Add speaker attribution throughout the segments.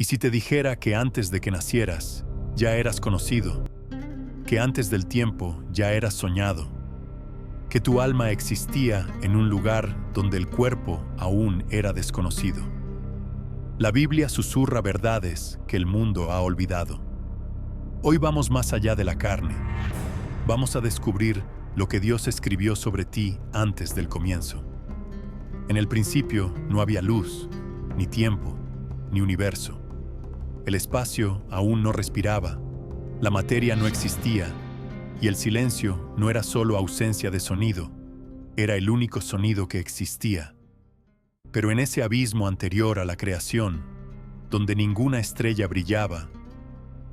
Speaker 1: si te dijera que antes de que nacieras, ya eras conocido, que antes del tiempo ya eras soñado, que tu alma existía en un lugar donde el cuerpo aún era desconocido? La Biblia susurra verdades que el mundo ha olvidado. Hoy vamos más allá de la carne. Vamos a descubrir lo que Dios escribió sobre ti antes del comienzo. En el principio no había luz, ni tiempo, ni universo. El espacio aún no respiraba, la materia no existía, y el silencio no era solo ausencia de sonido, era el único sonido que existía. Pero en ese abismo anterior a la creación, donde ninguna estrella brillaba,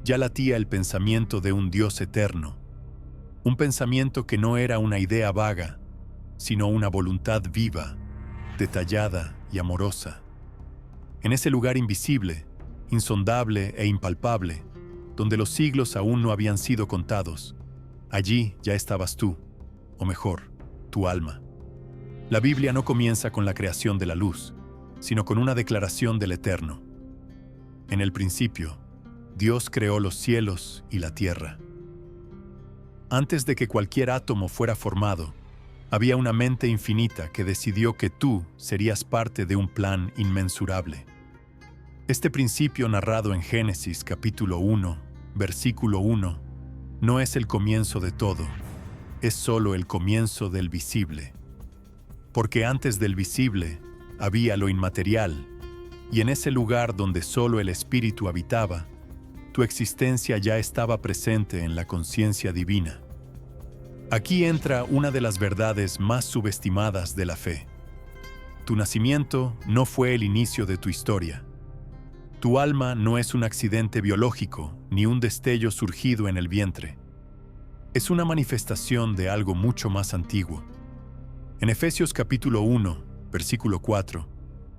Speaker 1: ya latía el pensamiento de un Dios eterno, un pensamiento que no era una idea vaga, sino una voluntad viva, detallada y amorosa. En ese lugar invisible, insondable e impalpable, donde los siglos aún no habían sido contados, allí ya estabas tú, o mejor, tu alma. La Biblia no comienza con la creación de la luz, sino con una declaración del Eterno. En el principio, Dios creó los cielos y la tierra. Antes de que cualquier átomo fuera formado, había una mente infinita que decidió que tú serías parte de un plan inmensurable. Este principio narrado en Génesis capítulo 1, versículo 1, no es el comienzo de todo, es solo el comienzo del visible. Porque antes del visible había lo inmaterial, y en ese lugar donde solo el Espíritu habitaba, tu existencia ya estaba presente en la conciencia divina. Aquí entra una de las verdades más subestimadas de la fe. Tu nacimiento no fue el inicio de tu historia. Tu alma no es un accidente biológico ni un destello surgido en el vientre. Es una manifestación de algo mucho más antiguo. En Efesios capítulo 1, versículo 4,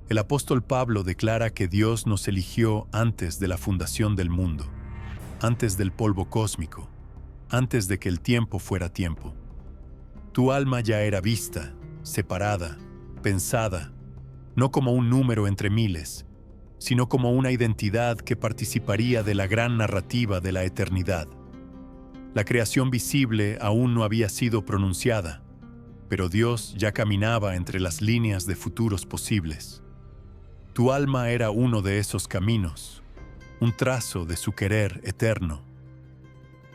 Speaker 1: el apóstol Pablo declara que Dios nos eligió antes de la fundación del mundo, antes del polvo cósmico, antes de que el tiempo fuera tiempo. Tu alma ya era vista, separada, pensada, no como un número entre miles, sino como una identidad que participaría de la gran narrativa de la eternidad. La creación visible aún no había sido pronunciada, pero Dios ya caminaba entre las líneas de futuros posibles. Tu alma era uno de esos caminos, un trazo de su querer eterno.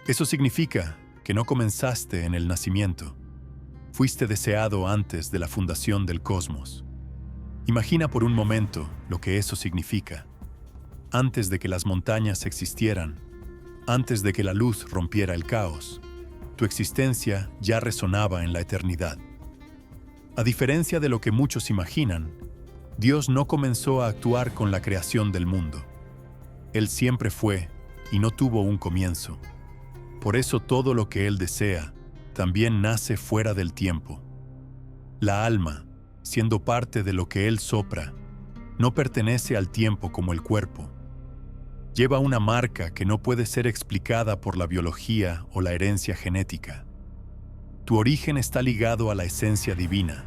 Speaker 1: Eso significa que no comenzaste en el nacimiento. Fuiste deseado antes de la fundación del cosmos. Imagina por un momento lo que eso significa. Antes de que las montañas existieran, antes de que la luz rompiera el caos, tu existencia ya resonaba en la eternidad. A diferencia de lo que muchos imaginan, Dios no comenzó a actuar con la creación del mundo. Él siempre fue y no tuvo un comienzo. Por eso todo lo que Él desea también nace fuera del tiempo. La alma, siendo parte de lo que Él sopra, no pertenece al tiempo como el cuerpo. Lleva una marca que no puede ser explicada por la biología o la herencia genética. Tu origen está ligado a la esencia divina,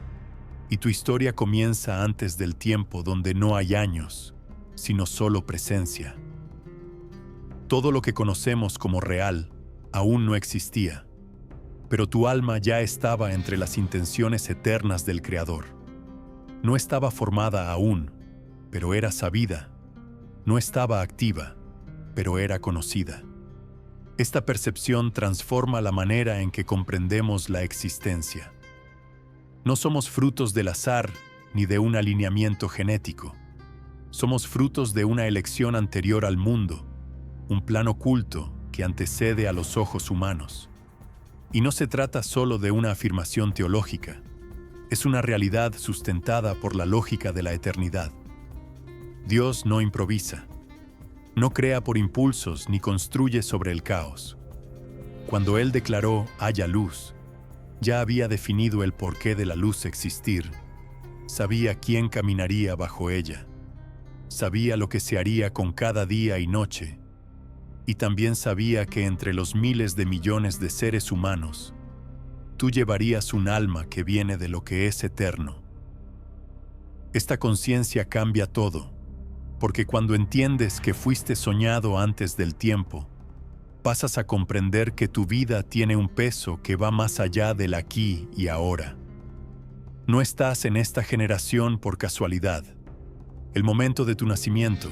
Speaker 1: y tu historia comienza antes del tiempo donde no hay años, sino solo presencia. Todo lo que conocemos como real aún no existía, pero tu alma ya estaba entre las intenciones eternas del Creador. No estaba formada aún, pero era sabida. No estaba activa, pero era conocida. Esta percepción transforma la manera en que comprendemos la existencia. No somos frutos del azar ni de un alineamiento genético. Somos frutos de una elección anterior al mundo, un plan oculto que antecede a los ojos humanos. Y no se trata solo de una afirmación teológica, es una realidad sustentada por la lógica de la eternidad. Dios no improvisa, no crea por impulsos ni construye sobre el caos. Cuando Él declaró haya luz, ya había definido el porqué de la luz existir, sabía quién caminaría bajo ella, sabía lo que se haría con cada día y noche, y también sabía que entre los miles de millones de seres humanos, tú llevarías un alma que viene de lo que es eterno. Esta conciencia cambia todo, porque cuando entiendes que fuiste soñado antes del tiempo, pasas a comprender que tu vida tiene un peso que va más allá del aquí y ahora. No estás en esta generación por casualidad. El momento de tu nacimiento,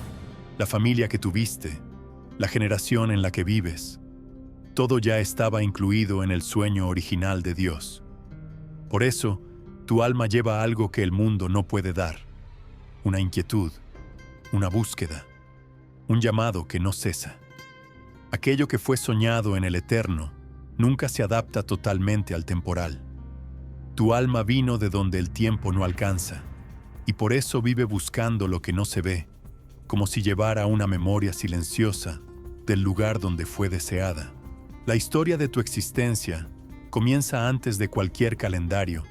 Speaker 1: la familia que tuviste, la generación en la que vives, todo ya estaba incluido en el sueño original de Dios. Por eso, tu alma lleva algo que el mundo no puede dar: una inquietud, una búsqueda, un llamado que no cesa. Aquello que fue soñado en el eterno nunca se adapta totalmente al temporal. Tu alma vino de donde el tiempo no alcanza, y por eso vive buscando lo que no se ve, como si llevara una memoria silenciosa del lugar donde fue deseada. La historia de tu existencia comienza antes de cualquier calendario,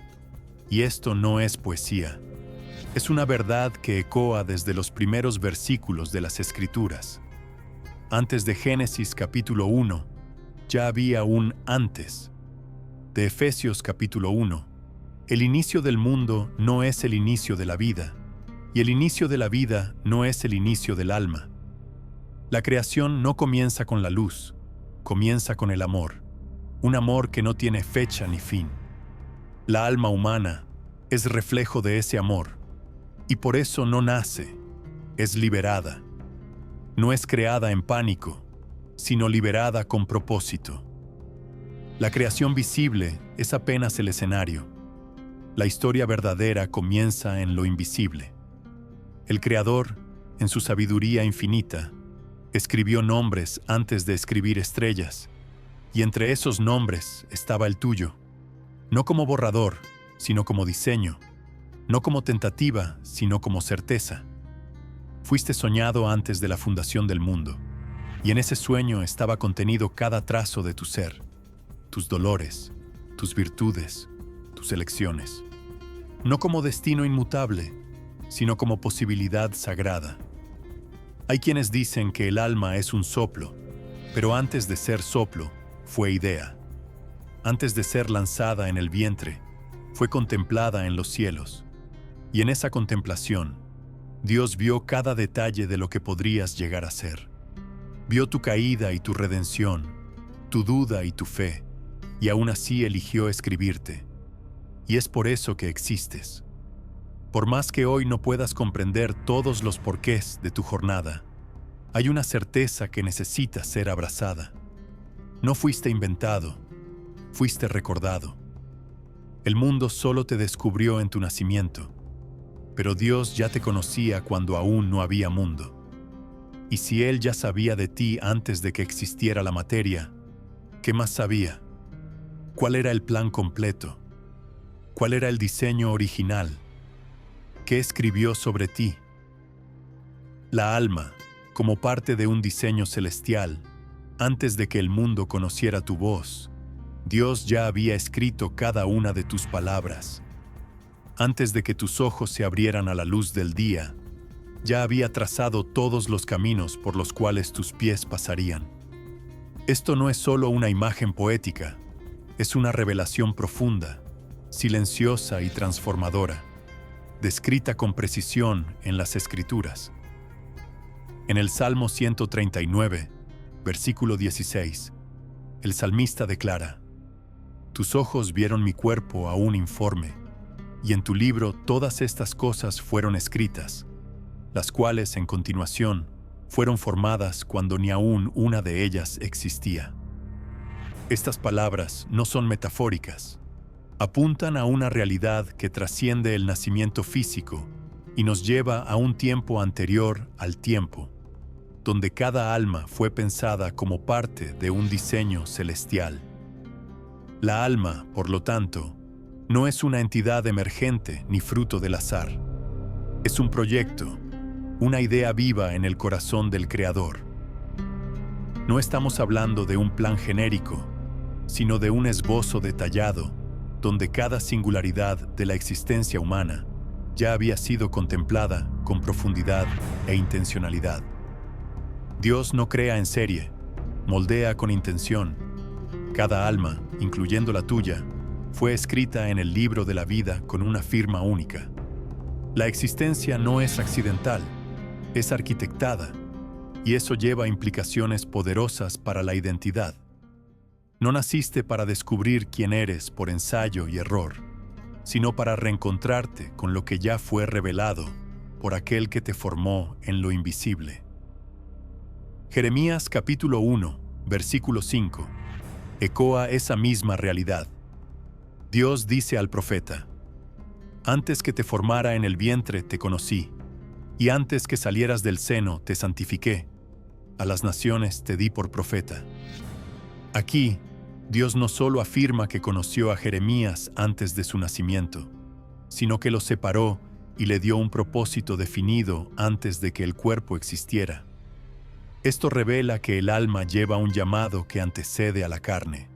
Speaker 1: y esto no es poesía. Es una verdad que ecoa desde los primeros versículos de las Escrituras. Antes de Génesis capítulo 1, ya había un antes. De Efesios capítulo 1, el inicio del mundo no es el inicio de la vida, y el inicio de la vida no es el inicio del alma. La creación no comienza con la luz, comienza con el amor, un amor que no tiene fecha ni fin. La alma humana es reflejo de ese amor, y por eso no nace, es liberada. No es creada en pánico, sino liberada con propósito. La creación visible es apenas el escenario. La historia verdadera comienza en lo invisible. El Creador, en su sabiduría infinita, escribió nombres antes de escribir estrellas, y entre esos nombres estaba el tuyo, no como borrador, sino como diseño, no como tentativa, sino como certeza. Fuiste soñado antes de la fundación del mundo, y en ese sueño estaba contenido cada trazo de tu ser, tus dolores, tus virtudes, tus elecciones. No como destino inmutable, sino como posibilidad sagrada. Hay quienes dicen que el alma es un soplo, pero antes de ser soplo, fue idea. Antes de ser lanzada en el vientre, fue contemplada en los cielos. Y en esa contemplación, Dios vio cada detalle de lo que podrías llegar a ser. Vio tu caída y tu redención, tu duda y tu fe, y aún así eligió escribirte. Y es por eso que existes. Por más que hoy no puedas comprender todos los porqués de tu jornada, hay una certeza que necesita ser abrazada. No fuiste inventado, fuiste recordado. El mundo solo te descubrió en tu nacimiento, pero Dios ya te conocía cuando aún no había mundo. Y si Él ya sabía de ti antes de que existiera la materia, ¿qué más sabía? ¿Cuál era el plan completo? ¿Cuál era el diseño original? ¿Qué escribió sobre ti? La alma, como parte de un diseño celestial, antes de que el mundo conociera tu voz, Dios ya había escrito cada una de tus palabras. Antes de que tus ojos se abrieran a la luz del día, ya había trazado todos los caminos por los cuales tus pies pasarían. Esto no es solo una imagen poética, es una revelación profunda, silenciosa y transformadora, descrita con precisión en las Escrituras. En el Salmo 139, versículo 16, el salmista declara: «Tus ojos vieron mi cuerpo aún informe, y en tu libro todas estas cosas fueron escritas, las cuales en continuación fueron formadas cuando ni aún una de ellas existía». Estas palabras no son metafóricas. Apuntan a una realidad que trasciende el nacimiento físico y nos lleva a un tiempo anterior al tiempo, donde cada alma fue pensada como parte de un diseño celestial. La alma, por lo tanto, no es una entidad emergente ni fruto del azar. Es un proyecto, una idea viva en el corazón del Creador. No estamos hablando de un plan genérico, sino de un esbozo detallado, donde cada singularidad de la existencia humana ya había sido contemplada con profundidad e intencionalidad. Dios no crea en serie, moldea con intención. Cada alma, incluyendo la tuya, fue escrita en el libro de la vida con una firma única. La existencia no es accidental, es arquitectada, y eso lleva implicaciones poderosas para la identidad. No naciste para descubrir quién eres por ensayo y error, sino para reencontrarte con lo que ya fue revelado por aquel que te formó en lo invisible. Jeremías capítulo 1, versículo 5, ecoa esa misma realidad. Dios dice al profeta: «Antes que te formara en el vientre te conocí, y antes que salieras del seno te santifiqué. A las naciones te di por profeta». Aquí, Dios no solo afirma que conoció a Jeremías antes de su nacimiento, sino que lo separó y le dio un propósito definido antes de que el cuerpo existiera. Esto revela que el alma lleva un llamado que antecede a la carne.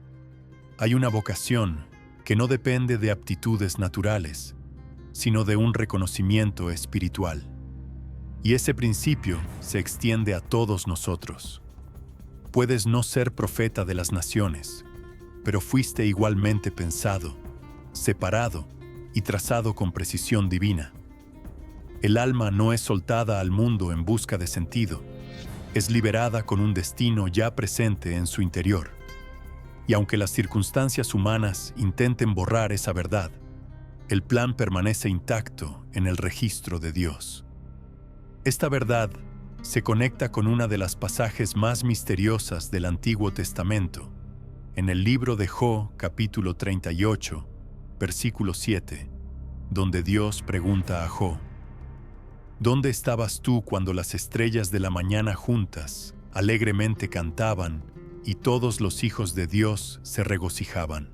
Speaker 1: Hay una vocación que no depende de aptitudes naturales, sino de un reconocimiento espiritual. Y ese principio se extiende a todos nosotros. Puedes no ser profeta de las naciones, pero fuiste igualmente pensado, separado y trazado con precisión divina. El alma no es soltada al mundo en busca de sentido, es liberada con un destino ya presente en su interior. Y aunque las circunstancias humanas intenten borrar esa verdad, el plan permanece intacto en el registro de Dios. Esta verdad se conecta con una de las pasajes más misteriosas del Antiguo Testamento, en el libro de Job, capítulo 38, versículo 7, donde Dios pregunta a Job: «¿Dónde estabas tú cuando las estrellas de la mañana juntas alegremente cantaban y todos los hijos de Dios se regocijaban?»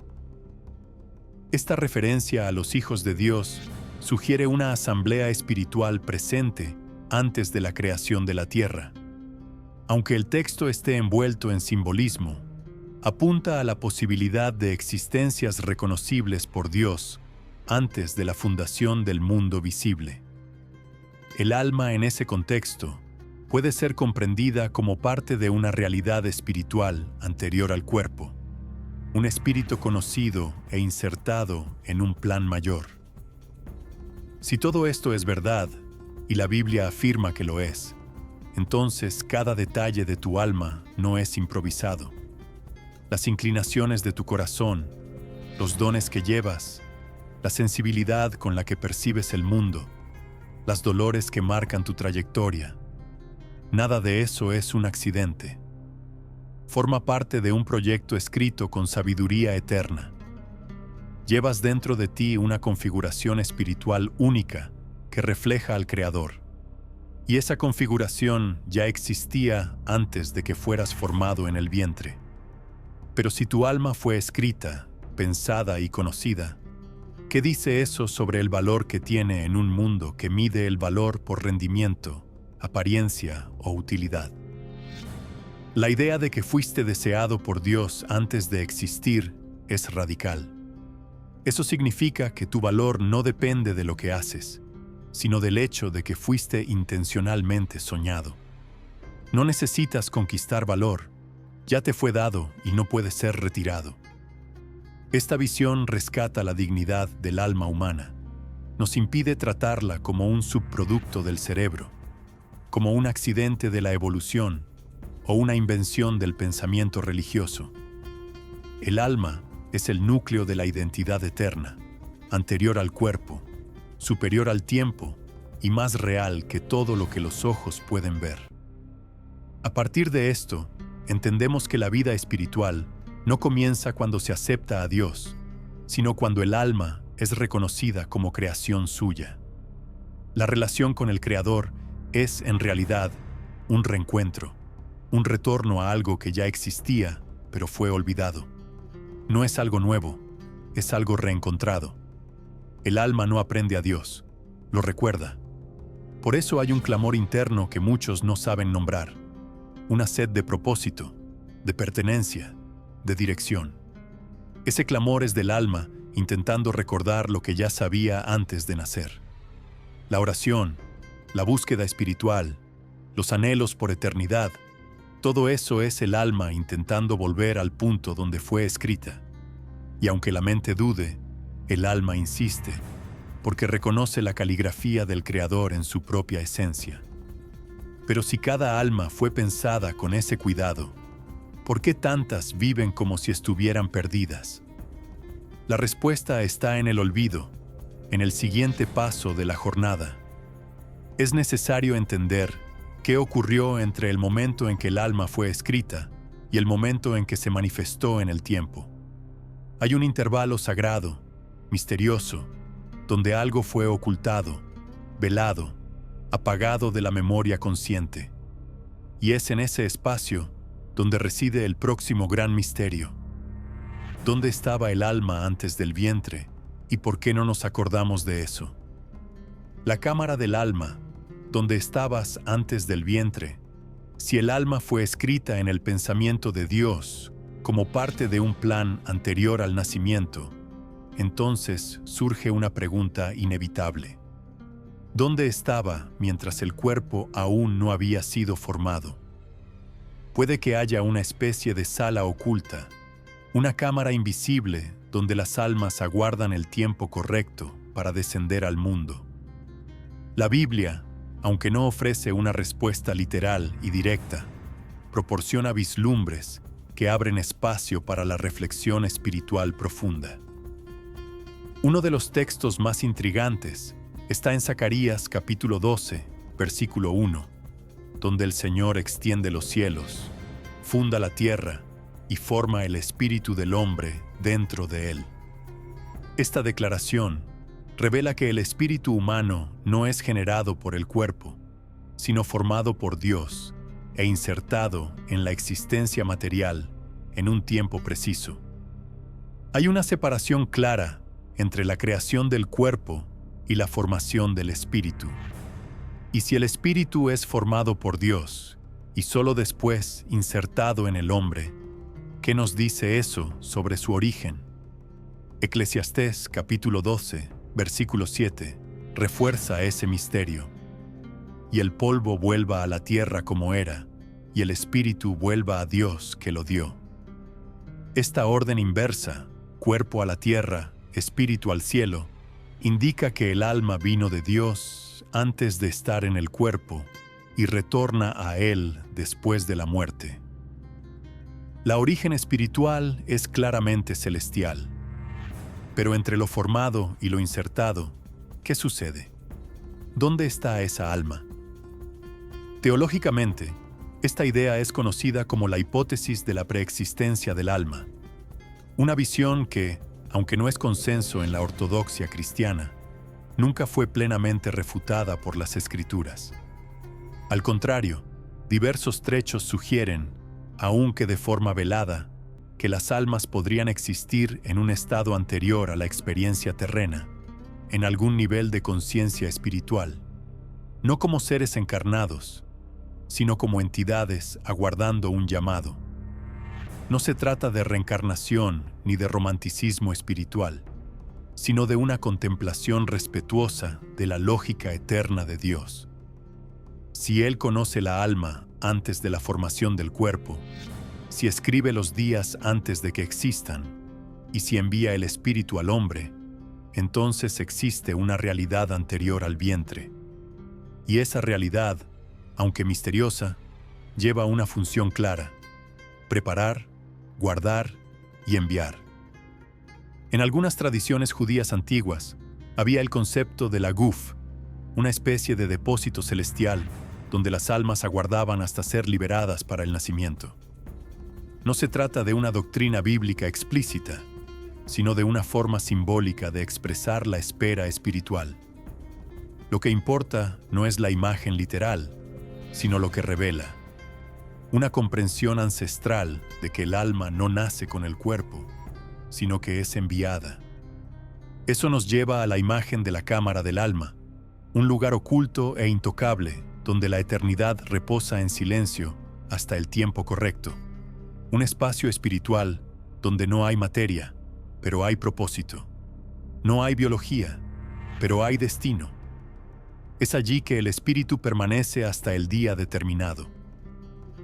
Speaker 1: Esta referencia a los hijos de Dios sugiere una asamblea espiritual presente antes de la creación de la tierra. Aunque el texto esté envuelto en simbolismo, apunta a la posibilidad de existencias reconocibles por Dios antes de la fundación del mundo visible. El alma en ese contexto puede ser comprendida como parte de una realidad espiritual anterior al cuerpo, un espíritu conocido e insertado en un plan mayor. Si todo esto es verdad, y la Biblia afirma que lo es, entonces cada detalle de tu alma no es improvisado. Las inclinaciones de tu corazón, los dones que llevas, la sensibilidad con la que percibes el mundo, las dolores que marcan tu trayectoria, nada de eso es un accidente. Forma parte de un proyecto escrito con sabiduría eterna. Llevas dentro de ti una configuración espiritual única que refleja al Creador. Y esa configuración ya existía antes de que fueras formado en el vientre. Pero si tu alma fue escrita, pensada y conocida, ¿qué dice eso sobre el valor que tiene en un mundo que mide el valor por rendimiento, apariencia o utilidad? La idea de que fuiste deseado por Dios antes de existir es radical. Eso significa que tu valor no depende de lo que haces, sino del hecho de que fuiste intencionalmente soñado. No necesitas conquistar valor, ya te fue dado y no puede ser retirado. Esta visión rescata la dignidad del alma humana, nos impide tratarla como un subproducto del cerebro, como un accidente de la evolución o una invención del pensamiento religioso. El alma es el núcleo de la identidad eterna, anterior al cuerpo, superior al tiempo y más real que todo lo que los ojos pueden ver. A partir de esto, entendemos que la vida espiritual no comienza cuando se acepta a Dios, sino cuando el alma es reconocida como creación suya. La relación con el Creador es, en realidad, un reencuentro, un retorno a algo que ya existía, pero fue olvidado. No es algo nuevo, es algo reencontrado. El alma no aprende a Dios, lo recuerda. Por eso hay un clamor interno que muchos no saben nombrar, una sed de propósito, de pertenencia, de dirección. Ese clamor es del alma intentando recordar lo que ya sabía antes de nacer. La oración, la búsqueda espiritual, los anhelos por eternidad, todo eso es el alma intentando volver al punto donde fue escrita. Y aunque la mente dude, el alma insiste, porque reconoce la caligrafía del Creador en su propia esencia. Pero si cada alma fue pensada con ese cuidado, ¿por qué tantas viven como si estuvieran perdidas? La respuesta está en el olvido, en el siguiente paso de la jornada. Es necesario entender qué ocurrió entre el momento en que el alma fue escrita y el momento en que se manifestó en el tiempo. Hay un intervalo sagrado, misterioso, donde algo fue ocultado, velado, apagado de la memoria consciente. Y es en ese espacio donde reside el próximo gran misterio. ¿Dónde estaba el alma antes del vientre y por qué no nos acordamos de eso? La cámara del alma, donde estabas antes del vientre, si el alma fue escrita en el pensamiento de Dios como parte de un plan anterior al nacimiento, entonces surge una pregunta inevitable. ¿Dónde estaba mientras el cuerpo aún no había sido formado? Puede que haya una especie de sala oculta, una cámara invisible donde las almas aguardan el tiempo correcto para descender al mundo. La Biblia, aunque no ofrece una respuesta literal y directa, proporciona vislumbres que abren espacio para la reflexión espiritual profunda. Uno de los textos más intrigantes está en Zacarías capítulo 12, versículo 1, donde el Señor extiende los cielos, funda la tierra y forma el espíritu del hombre dentro de él. Esta declaración revela que el espíritu humano no es generado por el cuerpo, sino formado por Dios e insertado en la existencia material en un tiempo preciso. Hay una separación clara entre la creación del cuerpo y la formación del espíritu. Y si el espíritu es formado por Dios y solo después insertado en el hombre, ¿qué nos dice eso sobre su origen? Eclesiastés capítulo 12, versículo 7, refuerza ese misterio. Y el polvo vuelva a la tierra como era, y el espíritu vuelva a Dios que lo dio. Esta orden inversa, cuerpo a la tierra, espíritu al cielo, indica que el alma vino de Dios antes de estar en el cuerpo y retorna a él después de la muerte. La origen espiritual es claramente celestial. Pero entre lo formado y lo insertado, ¿qué sucede? ¿Dónde está esa alma? Teológicamente, esta idea es conocida como la hipótesis de la preexistencia del alma, una visión que, aunque no es consenso en la ortodoxia cristiana, nunca fue plenamente refutada por las Escrituras. Al contrario, diversos trechos sugieren, aunque de forma velada, que las almas podrían existir en un estado anterior a la experiencia terrena, en algún nivel de conciencia espiritual, no como seres encarnados, sino como entidades aguardando un llamado. No se trata de reencarnación ni de romanticismo espiritual, sino de una contemplación respetuosa de la lógica eterna de Dios. Si Él conoce la alma antes de la formación del cuerpo, si escribe los días antes de que existan, y si envía el espíritu al hombre, entonces existe una realidad anterior al vientre. Y esa realidad, aunque misteriosa, lleva una función clara: preparar, guardar y enviar. En algunas tradiciones judías antiguas, había el concepto de la Guf, una especie de depósito celestial donde las almas aguardaban hasta ser liberadas para el nacimiento. No se trata de una doctrina bíblica explícita, sino de una forma simbólica de expresar la espera espiritual. Lo que importa no es la imagen literal, sino lo que revela. Una comprensión ancestral de que el alma no nace con el cuerpo, sino que es enviada. Eso nos lleva a la imagen de la cámara del alma, un lugar oculto e intocable donde la eternidad reposa en silencio hasta el tiempo correcto. Un espacio espiritual donde no hay materia, pero hay propósito. No hay biología, pero hay destino. Es allí que el espíritu permanece hasta el día determinado.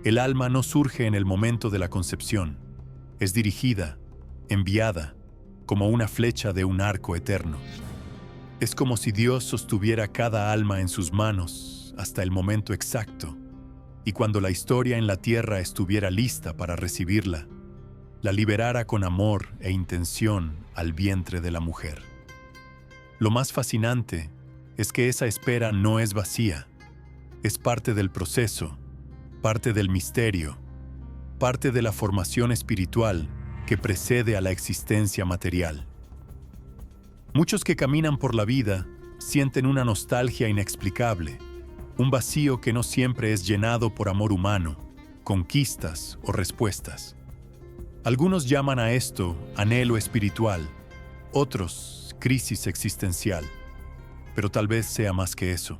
Speaker 1: El alma no surge en el momento de la concepción, es dirigida, enviada, como una flecha de un arco eterno. Es como si Dios sostuviera cada alma en sus manos hasta el momento exacto y cuando la historia en la tierra estuviera lista para recibirla, la liberara con amor e intención al vientre de la mujer. Lo más fascinante es que esa espera no es vacía, es parte del proceso, parte del misterio, parte de la formación espiritual que precede a la existencia material. Muchos que caminan por la vida sienten una nostalgia inexplicable, un vacío que no siempre es llenado por amor humano, conquistas o respuestas. Algunos llaman a esto anhelo espiritual, otros crisis existencial, pero tal vez sea más que eso.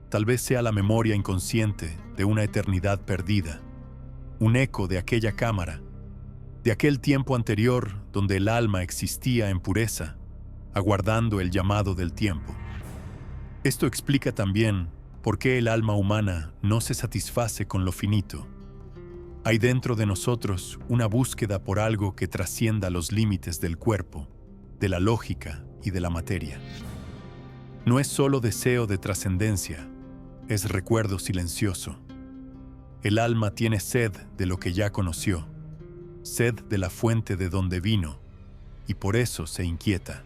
Speaker 1: Tal vez sea la memoria inconsciente de una eternidad perdida, un eco de aquella cámara, de aquel tiempo anterior donde el alma existía en pureza, aguardando el llamado del tiempo. Esto explica también por qué el alma humana no se satisface con lo finito. Hay dentro de nosotros una búsqueda por algo que trascienda los límites del cuerpo, de la lógica y de la materia. No es solo deseo de trascendencia, es recuerdo silencioso. El alma tiene sed de lo que ya conoció, sed de la fuente de donde vino, y por eso se inquieta.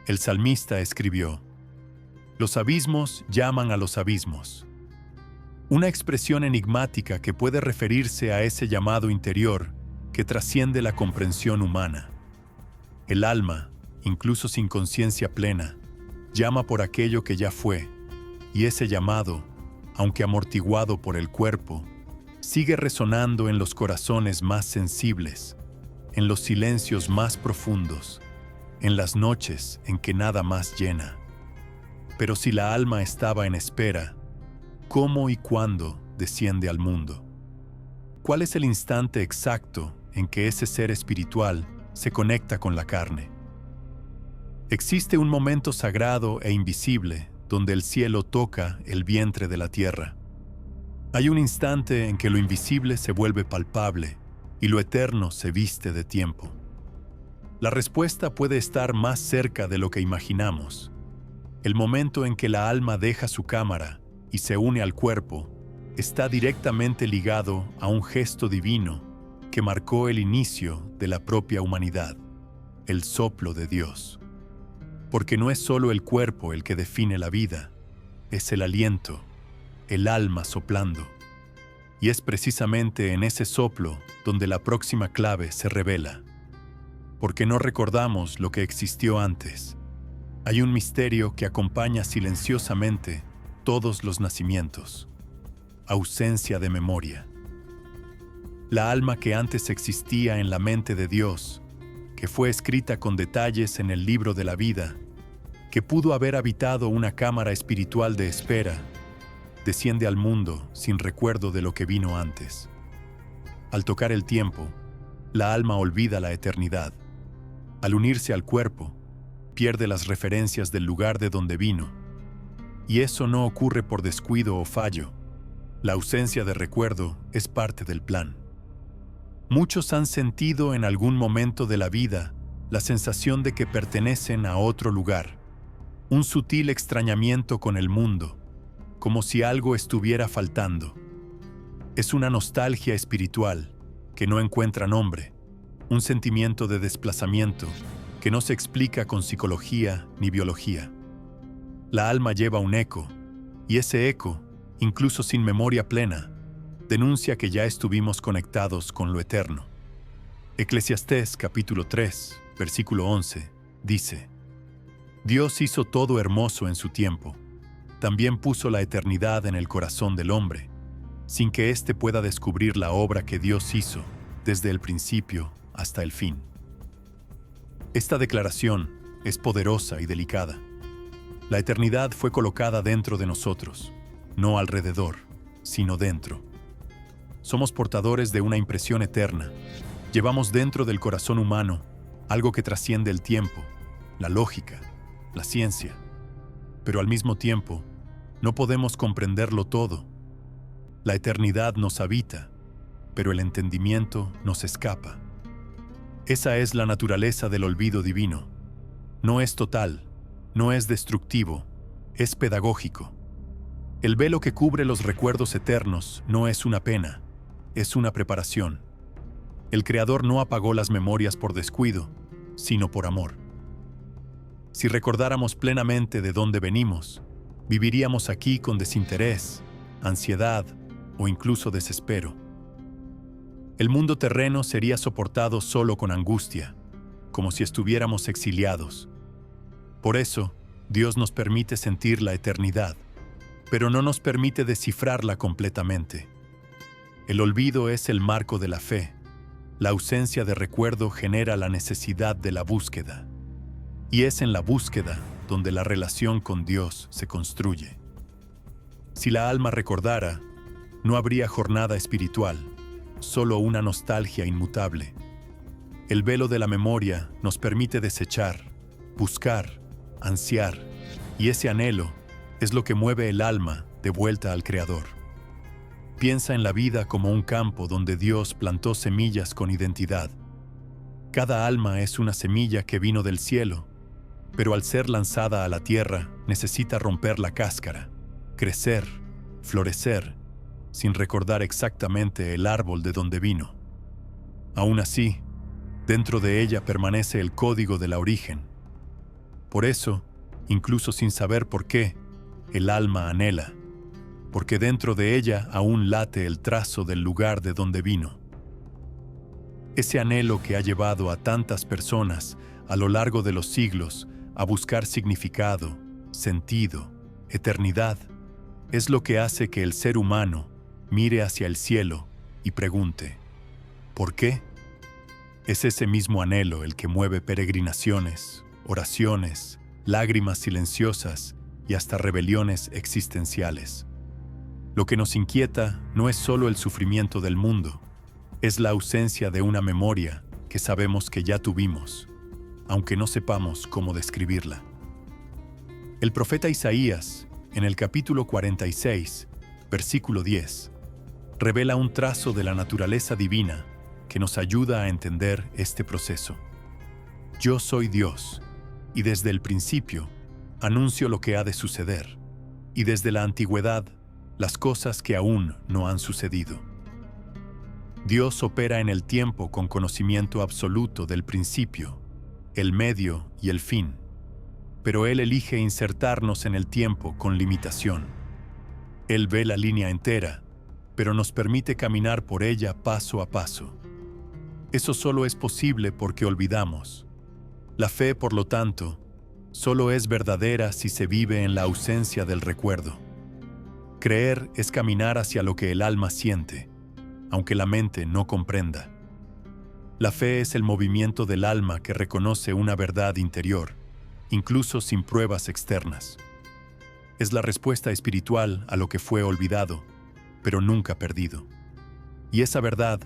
Speaker 1: El salmista escribió: «Los abismos llaman a los abismos». Una expresión enigmática que puede referirse a ese llamado interior que trasciende la comprensión humana. El alma, incluso sin conciencia plena, llama por aquello que ya fue, y ese llamado, aunque amortiguado por el cuerpo, sigue resonando en los corazones más sensibles, en los silencios más profundos, en las noches en que nada más llena. Pero si la alma estaba en espera, ¿cómo y cuándo desciende al mundo? ¿Cuál es el instante exacto en que ese ser espiritual se conecta con la carne? Existe un momento sagrado e invisible donde el cielo toca el vientre de la tierra. Hay un instante en que lo invisible se vuelve palpable y lo eterno se viste de tiempo. La respuesta puede estar más cerca de lo que imaginamos. El momento en que la alma deja su cámara y se une al cuerpo está directamente ligado a un gesto divino que marcó el inicio de la propia humanidad, el soplo de Dios. Porque no es solo el cuerpo el que define la vida, es el aliento, el alma soplando. Y es precisamente en ese soplo donde la próxima clave se revela. Porque no recordamos lo que existió antes. Hay un misterio que acompaña silenciosamente todos los nacimientos. Ausencia de memoria. La alma que antes existía en la mente de Dios, que fue escrita con detalles en el libro de la vida, que pudo haber habitado una cámara espiritual de espera, desciende al mundo sin recuerdo de lo que vino antes. Al tocar el tiempo, la alma olvida la eternidad. Al unirse al cuerpo, pierde las referencias del lugar de donde vino. Y eso no ocurre por descuido o fallo. La ausencia de recuerdo es parte del plan. Muchos han sentido en algún momento de la vida la sensación de que pertenecen a otro lugar, un sutil extrañamiento con el mundo, como si algo estuviera faltando. Es una nostalgia espiritual que no encuentra nombre, un sentimiento de desplazamiento que no se explica con psicología ni biología. La alma lleva un eco, y ese eco, incluso sin memoria plena, denuncia que ya estuvimos conectados con lo eterno. Eclesiastés capítulo 3, versículo 11, dice: Dios hizo todo hermoso en su tiempo. También puso la eternidad en el corazón del hombre, sin que éste pueda descubrir la obra que Dios hizo desde el principio hasta el fin. Esta declaración es poderosa y delicada. La eternidad fue colocada dentro de nosotros, no alrededor, sino dentro. Somos portadores de una impresión eterna. Llevamos dentro del corazón humano algo que trasciende el tiempo, la lógica, la ciencia. Pero al mismo tiempo, no podemos comprenderlo todo. La eternidad nos habita, pero el entendimiento nos escapa. Esa es la naturaleza del olvido divino. No es total, no es destructivo, es pedagógico. El velo que cubre los recuerdos eternos no es una pena, es una preparación. El Creador no apagó las memorias por descuido, sino por amor. Si recordáramos plenamente de dónde venimos, viviríamos aquí con desinterés, ansiedad o incluso desespero. El mundo terreno sería soportado solo con angustia, como si estuviéramos exiliados. Por eso, Dios nos permite sentir la eternidad, pero no nos permite descifrarla completamente. El olvido es el marco de la fe. La ausencia de recuerdo genera la necesidad de la búsqueda. Y es en la búsqueda donde la relación con Dios se construye. Si la alma recordara, no habría jornada espiritual, solo una nostalgia inmutable. El velo de la memoria nos permite desechar, buscar, ansiar, y ese anhelo es lo que mueve el alma de vuelta al Creador. Piensa en la vida como un campo donde Dios plantó semillas con identidad. Cada alma es una semilla que vino del cielo, pero al ser lanzada a la tierra necesita romper la cáscara, crecer, florecer, sin recordar exactamente el árbol de donde vino. Aún así, dentro de ella permanece el código de la origen. Por eso, incluso sin saber por qué, el alma anhela, porque dentro de ella aún late el trazo del lugar de donde vino. Ese anhelo que ha llevado a tantas personas a lo largo de los siglos a buscar significado, sentido, eternidad, es lo que hace que el ser humano mire hacia el cielo y pregunte, ¿por qué? Es ese mismo anhelo el que mueve peregrinaciones, oraciones, lágrimas silenciosas y hasta rebeliones existenciales. Lo que nos inquieta no es solo el sufrimiento del mundo, es la ausencia de una memoria que sabemos que ya tuvimos, aunque no sepamos cómo describirla. El profeta Isaías, en el capítulo 46, versículo 10, revela un trazo de la naturaleza divina que nos ayuda a entender este proceso. Yo soy Dios, y desde el principio anuncio lo que ha de suceder, y desde la antigüedad las cosas que aún no han sucedido. Dios opera en el tiempo con conocimiento absoluto del principio, el medio y el fin, pero Él elige insertarnos en el tiempo con limitación. Él ve la línea entera, pero nos permite caminar por ella paso a paso. Eso solo es posible porque olvidamos. La fe, por lo tanto, solo es verdadera si se vive en la ausencia del recuerdo. Creer es caminar hacia lo que el alma siente, aunque la mente no comprenda. La fe es el movimiento del alma que reconoce una verdad interior, incluso sin pruebas externas. Es la respuesta espiritual a lo que fue olvidado, pero nunca perdido. Y esa verdad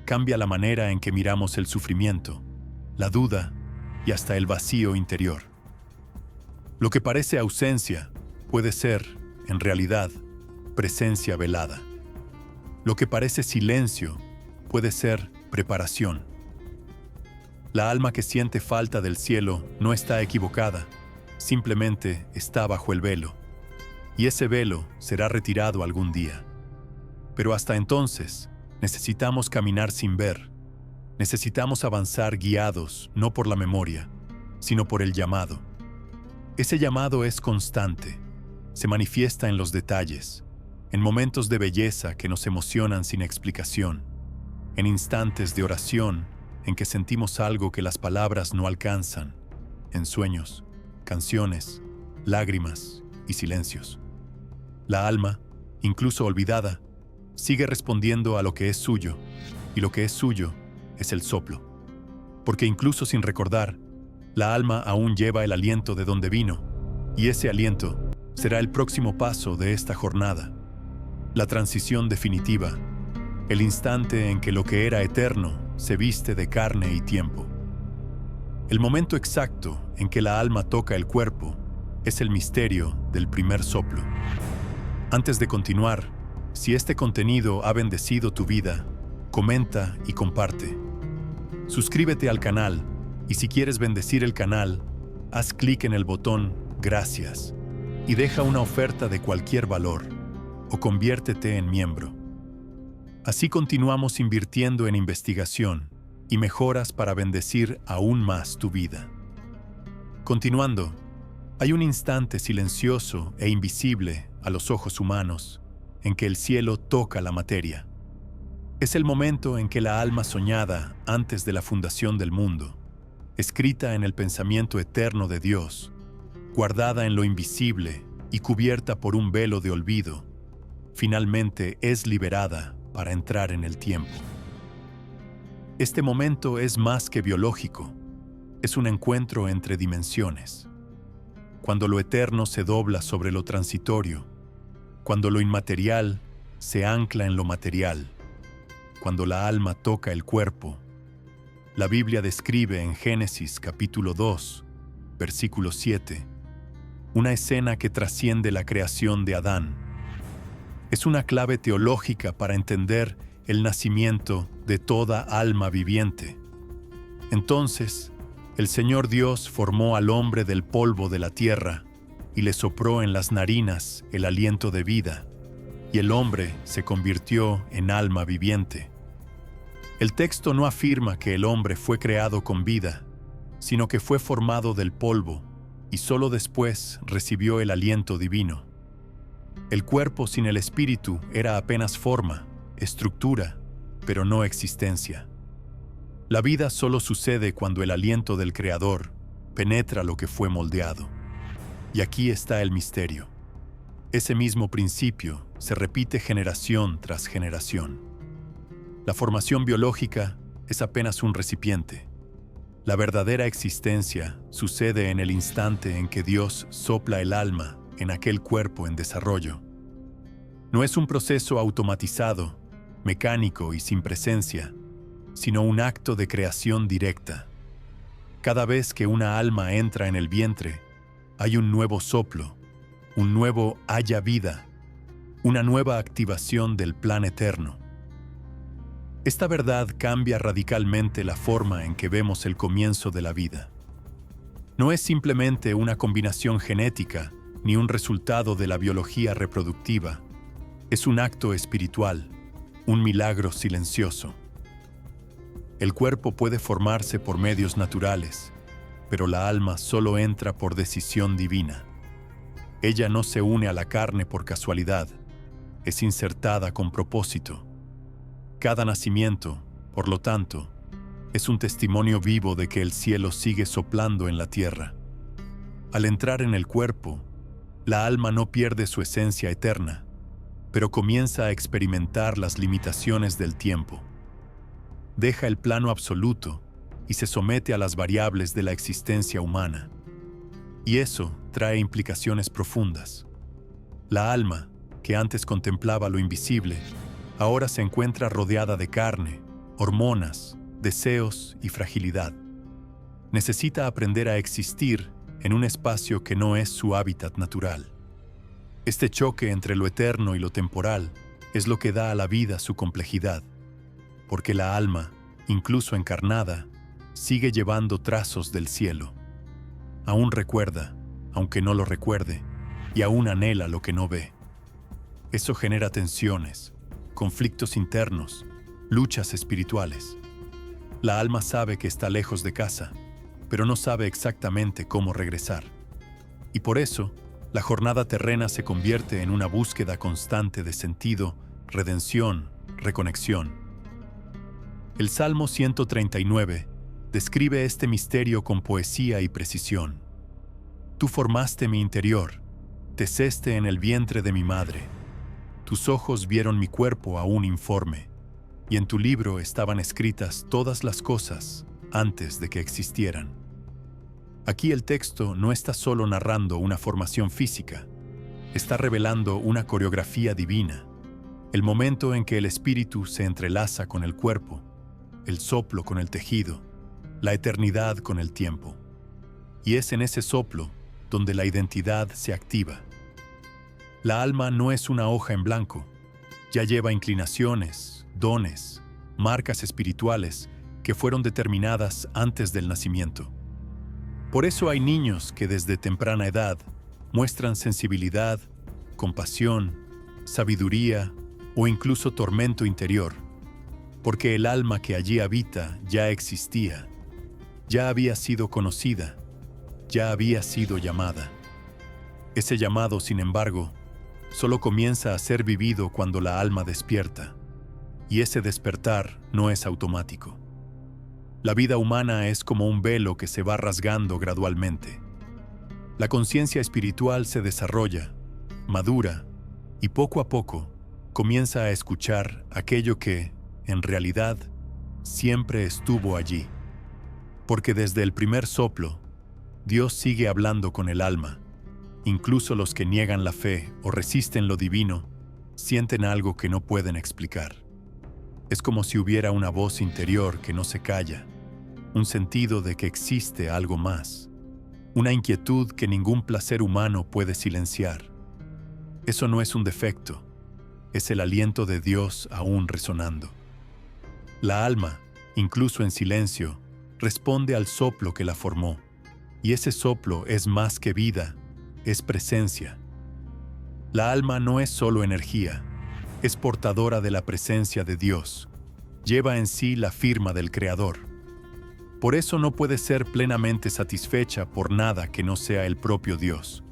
Speaker 1: cambia la manera en que miramos el sufrimiento, la duda y hasta el vacío interior. Lo que parece ausencia puede ser, en realidad, presencia velada. Lo que parece silencio puede ser preparación. La alma que siente falta del cielo no está equivocada, simplemente está bajo el velo. Y ese velo será retirado algún día. Pero hasta entonces, necesitamos caminar sin ver. Necesitamos avanzar guiados no por la memoria, sino por el llamado. Ese llamado es constante, se manifiesta en los detalles, en momentos de belleza que nos emocionan sin explicación, en instantes de oración en que sentimos algo que las palabras no alcanzan, en sueños, canciones, lágrimas y silencios. La alma, incluso olvidada, sigue respondiendo a lo que es suyo, y lo que es suyo es el soplo. Porque incluso sin recordar, la alma aún lleva el aliento de donde vino, y ese aliento será el próximo paso de esta jornada. La transición definitiva, el instante en que lo que era eterno se viste de carne y tiempo. El momento exacto en que la alma toca el cuerpo es el misterio del primer soplo. Antes de continuar, si este contenido ha bendecido tu vida, comenta y comparte. Suscríbete al canal y si quieres bendecir el canal, haz clic en el botón Gracias y deja una oferta de cualquier valor. o conviértete en miembro. Así continuamos invirtiendo en investigación y mejoras para bendecir aún más tu vida. Continuando, hay un instante silencioso e invisible a los ojos humanos en que el cielo toca la materia. Es el momento en que la alma soñada antes de la fundación del mundo, escrita en el pensamiento eterno de Dios, guardada en lo invisible y cubierta por un velo de olvido, finalmente es liberada para entrar en el tiempo. Este momento es más que biológico, es un encuentro entre dimensiones. Cuando lo eterno se dobla sobre lo transitorio, cuando lo inmaterial se ancla en lo material, cuando la alma toca el cuerpo. La Biblia describe en Génesis capítulo 2, versículo 7, una escena que trasciende la creación de Adán. Es una clave teológica para entender el nacimiento de toda alma viviente. Entonces, el Señor Dios formó al hombre del polvo de la tierra y le sopló en las narinas el aliento de vida, y el hombre se convirtió en alma viviente. El texto no afirma que el hombre fue creado con vida, sino que fue formado del polvo y solo después recibió el aliento divino. El cuerpo sin el espíritu era apenas forma, estructura, pero no existencia. La vida solo sucede cuando el aliento del Creador penetra lo que fue moldeado. Y aquí está el misterio. Ese mismo principio se repite generación tras generación. La formación biológica es apenas un recipiente. La verdadera existencia sucede en el instante en que Dios sopla el alma en aquel cuerpo en desarrollo. No es un proceso automatizado, mecánico y sin presencia, sino un acto de creación directa. Cada vez que una alma entra en el vientre, hay un nuevo soplo, un nuevo haya vida, una nueva activación del plan eterno. Esta verdad cambia radicalmente la forma en que vemos el comienzo de la vida. No es simplemente una combinación genética ni un resultado de la biología reproductiva. Es un acto espiritual, un milagro silencioso. El cuerpo puede formarse por medios naturales, pero la alma solo entra por decisión divina. Ella no se une a la carne por casualidad, es insertada con propósito. Cada nacimiento, por lo tanto, es un testimonio vivo de que el cielo sigue soplando en la tierra. Al entrar en el cuerpo, la alma no pierde su esencia eterna, pero comienza a experimentar las limitaciones del tiempo. Deja el plano absoluto y se somete a las variables de la existencia humana. Y eso trae implicaciones profundas. La alma, que antes contemplaba lo invisible, ahora se encuentra rodeada de carne, hormonas, deseos y fragilidad. Necesita aprender a existir en un espacio que no es su hábitat natural. Este choque entre lo eterno y lo temporal es lo que da a la vida su complejidad, porque la alma, incluso encarnada, sigue llevando trazos del cielo. Aún recuerda, aunque no lo recuerde, y aún anhela lo que no ve. Eso genera tensiones, conflictos internos, luchas espirituales. La alma sabe que está lejos de casa, pero no sabe exactamente cómo regresar. Y por eso, la jornada terrena se convierte en una búsqueda constante de sentido, redención, reconexión. El Salmo 139 describe este misterio con poesía y precisión. Tú formaste mi interior, teceste en el vientre de mi madre. Tus ojos vieron mi cuerpo aún informe, y en tu libro estaban escritas todas las cosas antes de que existieran. Aquí el texto no está solo narrando una formación física, está revelando una coreografía divina, el momento en que el espíritu se entrelaza con el cuerpo, el soplo con el tejido, la eternidad con el tiempo. Y es en ese soplo donde la identidad se activa. La alma no es una hoja en blanco, ya lleva inclinaciones, dones, marcas espirituales que fueron determinadas antes del nacimiento. Por eso hay niños que desde temprana edad muestran sensibilidad, compasión, sabiduría o incluso tormento interior, porque el alma que allí habita ya existía, ya había sido conocida, ya había sido llamada. Ese llamado, sin embargo, solo comienza a ser vivido cuando la alma despierta, y ese despertar no es automático. La vida humana es como un velo que se va rasgando gradualmente. La conciencia espiritual se desarrolla, madura, y poco a poco comienza a escuchar aquello que, en realidad, siempre estuvo allí. Porque desde el primer soplo, Dios sigue hablando con el alma. Incluso los que niegan la fe o resisten lo divino, sienten algo que no pueden explicar. Es como si hubiera una voz interior que no se calla, un sentido de que existe algo más, una inquietud que ningún placer humano puede silenciar. Eso no es un defecto, es el aliento de Dios aún resonando. La alma, incluso en silencio, responde al soplo que la formó, y ese soplo es más que vida, es presencia. La alma no es solo energía, es portadora de la presencia de Dios, lleva en sí la firma del Creador. Por eso no puede ser plenamente satisfecha por nada que no sea el propio Dios.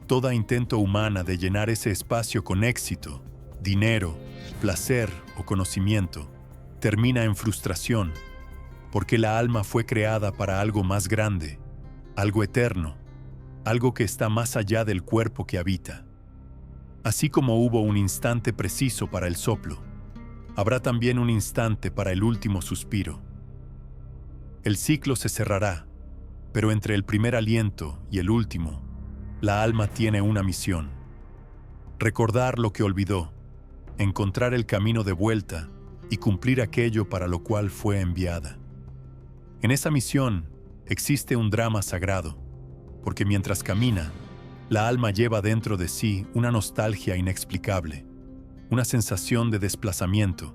Speaker 1: Toda intento humana de llenar ese espacio con éxito, dinero, placer o conocimiento, termina en frustración, porque la alma fue creada para algo más grande, algo eterno, algo que está más allá del cuerpo que habita. Así como hubo un instante preciso para el soplo, habrá también un instante para el último suspiro. El ciclo se cerrará, pero entre el primer aliento y el último, la alma tiene una misión: recordar lo que olvidó, encontrar el camino de vuelta y cumplir aquello para lo cual fue enviada. En esa misión existe un drama sagrado, porque mientras camina, la alma lleva dentro de sí una nostalgia inexplicable, una sensación de desplazamiento,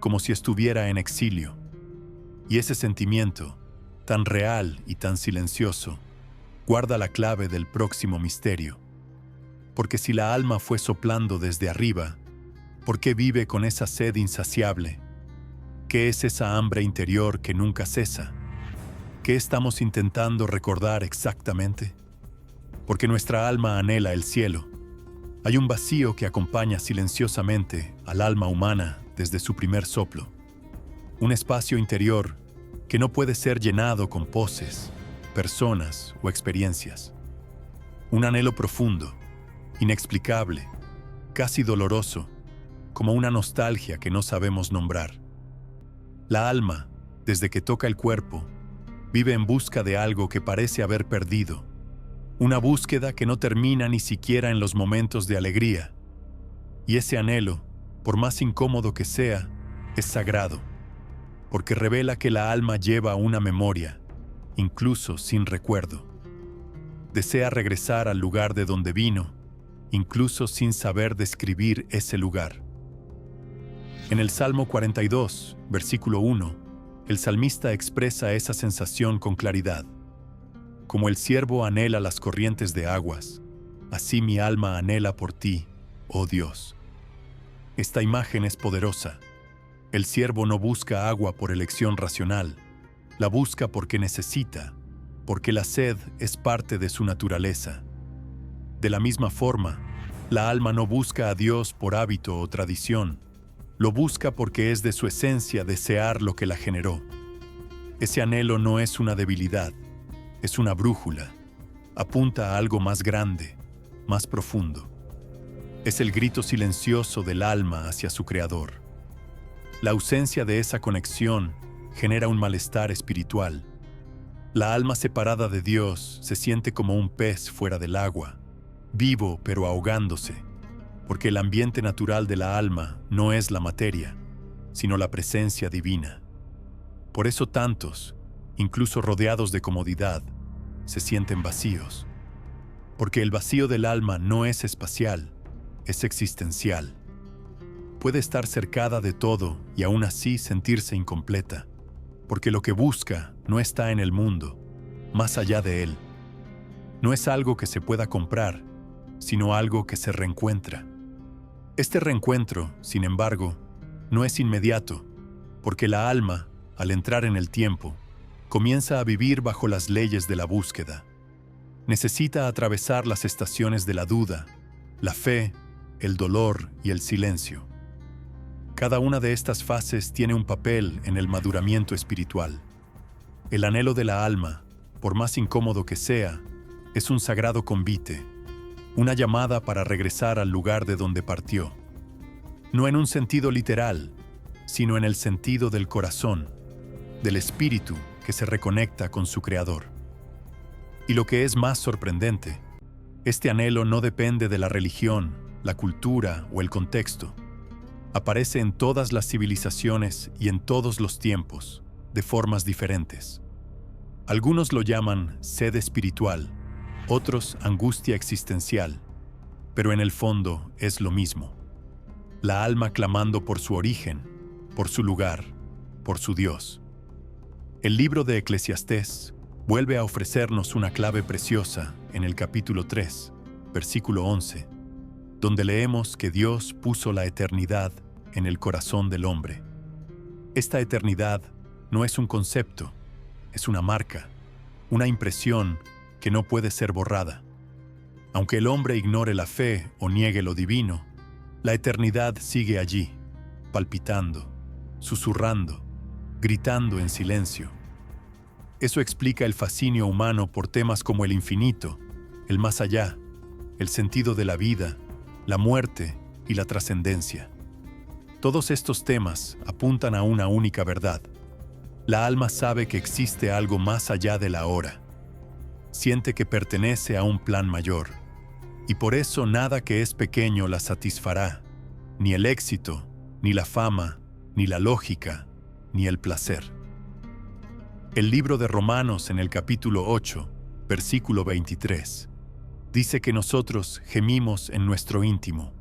Speaker 1: como si estuviera en exilio. Y ese sentimiento, tan real y tan silencioso, guarda la clave del próximo misterio. Porque si la alma fue soplando desde arriba, ¿por qué vive con esa sed insaciable? ¿Qué es esa hambre interior que nunca cesa? ¿Qué estamos intentando recordar exactamente? Porque nuestra alma anhela el cielo. Hay un vacío que acompaña silenciosamente al alma humana desde su primer soplo. Un espacio interior que no puede ser llenado con poses, personas o experiencias. Un anhelo profundo, inexplicable, casi doloroso, como una nostalgia que no sabemos nombrar. La alma, desde que toca el cuerpo, vive en busca de algo que parece haber perdido, una búsqueda que no termina ni siquiera en los momentos de alegría. Y ese anhelo, por más incómodo que sea, es sagrado, porque revela que la alma lleva una memoria, incluso sin recuerdo. Desea regresar al lugar de donde vino, incluso sin saber describir ese lugar. En el Salmo 42, versículo 1, el salmista expresa esa sensación con claridad. Como el ciervo anhela las corrientes de aguas, así mi alma anhela por ti, oh Dios. Esta imagen es poderosa. El ciervo no busca agua por elección racional, la busca porque necesita, porque la sed es parte de su naturaleza. De la misma forma, la alma no busca a Dios por hábito o tradición, lo busca porque es de su esencia desear lo que la generó. Ese anhelo no es una debilidad, es una brújula. Apunta a algo más grande, más profundo. Es el grito silencioso del alma hacia su Creador. La ausencia de esa conexión genera un malestar espiritual. La alma separada de Dios se siente como un pez fuera del agua, vivo pero ahogándose, porque el ambiente natural de la alma no es la materia, sino la presencia divina. Por eso tantos, incluso rodeados de comodidad, se sienten vacíos, porque el vacío del alma no es espacial, es existencial. Puede estar cercada de todo y aún así sentirse incompleta, porque lo que busca no está en el mundo, más allá de él. No es algo que se pueda comprar, sino algo que se reencuentra. Este reencuentro, sin embargo, no es inmediato, porque la alma, al entrar en el tiempo, comienza a vivir bajo las leyes de la búsqueda. Necesita atravesar las estaciones de la duda, la fe, el dolor y el silencio. Cada una de estas fases tiene un papel en el maduramiento espiritual. El anhelo de la alma, por más incómodo que sea, es un sagrado convite, una llamada para regresar al lugar de donde partió. No en un sentido literal, sino en el sentido del corazón, del espíritu que se reconecta con su creador. Y lo que es más sorprendente, este anhelo no depende de la religión, la cultura o el contexto. Aparece en todas las civilizaciones y en todos los tiempos, de formas diferentes. Algunos lo llaman sed espiritual, otros angustia existencial, pero en el fondo es lo mismo. La alma clamando por su origen, por su lugar, por su Dios. El libro de Eclesiastés vuelve a ofrecernos una clave preciosa en el capítulo 3, versículo 11, donde leemos que Dios puso la eternidad en el corazón del hombre. Esta eternidad no es un concepto, es una marca, una impresión que no puede ser borrada. Aunque el hombre ignore la fe o niegue lo divino, la eternidad sigue allí, palpitando, susurrando, gritando en silencio. Eso explica el fascinio humano por temas como el infinito, el más allá, el sentido de la vida, la muerte y la trascendencia. Todos estos temas apuntan a una única verdad. La alma sabe que existe algo más allá de la hora. Siente que pertenece a un plan mayor, y por eso nada que es pequeño la satisfará, ni el éxito, ni la fama, ni la lógica, ni el placer. El libro de Romanos en el capítulo 8, versículo 23, dice que nosotros gemimos en nuestro íntimo,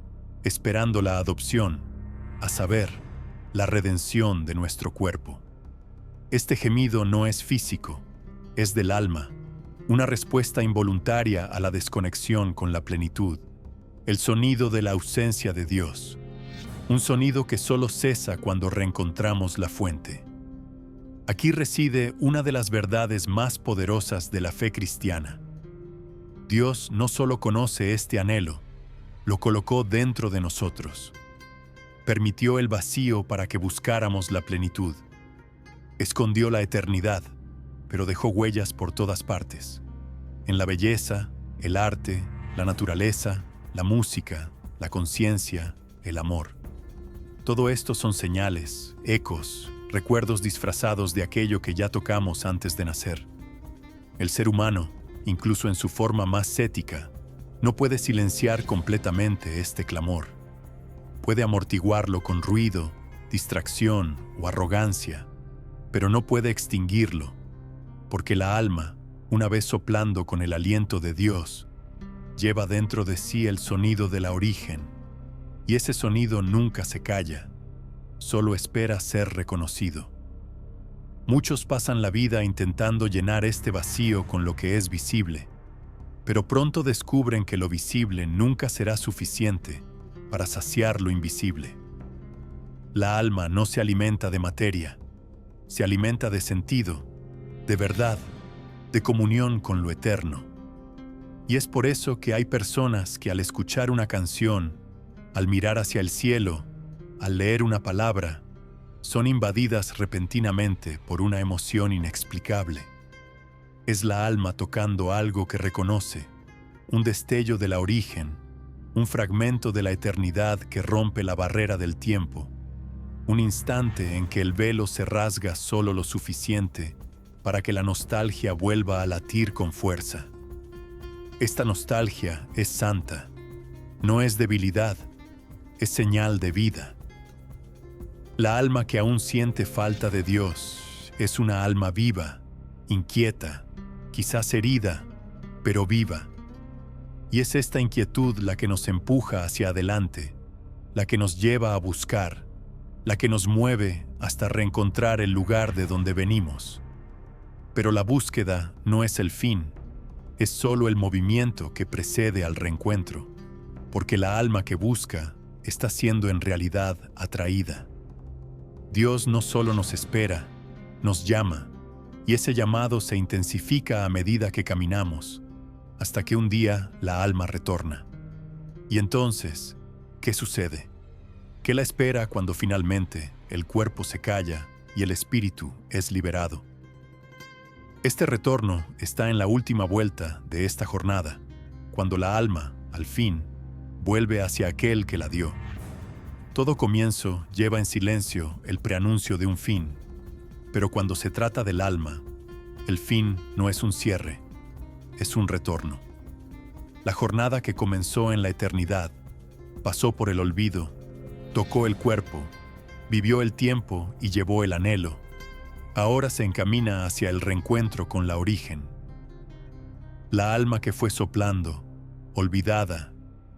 Speaker 1: esperando la adopción, a saber, la redención de nuestro cuerpo. Este gemido no es físico, es del alma, una respuesta involuntaria a la desconexión con la plenitud, el sonido de la ausencia de Dios, un sonido que solo cesa cuando reencontramos la fuente. Aquí reside una de las verdades más poderosas de la fe cristiana. Dios no solo conoce este anhelo, lo colocó dentro de nosotros. Permitió el vacío para que buscáramos la plenitud. Escondió la eternidad, pero dejó huellas por todas partes. En la belleza, el arte, la naturaleza, la música, la conciencia, el amor. Todo esto son señales, ecos, recuerdos disfrazados de aquello que ya tocamos antes de nacer. El ser humano, incluso en su forma más cética, no puede silenciar completamente este clamor. Puede amortiguarlo con ruido, distracción o arrogancia, pero no puede extinguirlo, porque la alma, una vez soplando con el aliento de Dios, lleva dentro de sí el sonido de la origen, y ese sonido nunca se calla, solo espera ser reconocido. Muchos pasan la vida intentando llenar este vacío con lo que es visible, pero pronto descubren que lo visible nunca será suficiente para saciar lo invisible. La alma no se alimenta de materia, se alimenta de sentido, de verdad, de comunión con lo eterno. Y es por eso que hay personas que al escuchar una canción, al mirar hacia el cielo, al leer una palabra, son invadidas repentinamente por una emoción inexplicable. Es la alma tocando algo que reconoce, un destello de la origen, un fragmento de la eternidad que rompe la barrera del tiempo, un instante en que el velo se rasga solo lo suficiente para que la nostalgia vuelva a latir con fuerza. Esta nostalgia es santa, no es debilidad, es señal de vida. La alma que aún siente falta de Dios es una alma viva, inquieta, quizás herida, pero viva. Y es esta inquietud la que nos empuja hacia adelante, la que nos lleva a buscar, la que nos mueve hasta reencontrar el lugar de donde venimos. Pero la búsqueda no es el fin, es solo el movimiento que precede al reencuentro, porque la alma que busca está siendo en realidad atraída. Dios no solo nos espera, nos llama, y ese llamado se intensifica a medida que caminamos, hasta que un día la alma retorna. Y entonces, ¿qué sucede? ¿Qué la espera cuando finalmente el cuerpo se calla y el espíritu es liberado? Este retorno está en la última vuelta de esta jornada, cuando la alma, al fin, vuelve hacia aquel que la dio. Todo comienzo lleva en silencio el preanuncio de un fin, pero cuando se trata del alma, el fin no es un cierre, es un retorno. La jornada que comenzó en la eternidad, pasó por el olvido, tocó el cuerpo, vivió el tiempo y llevó el anhelo. Ahora se encamina hacia el reencuentro con la origen. La alma que fue soplando, olvidada,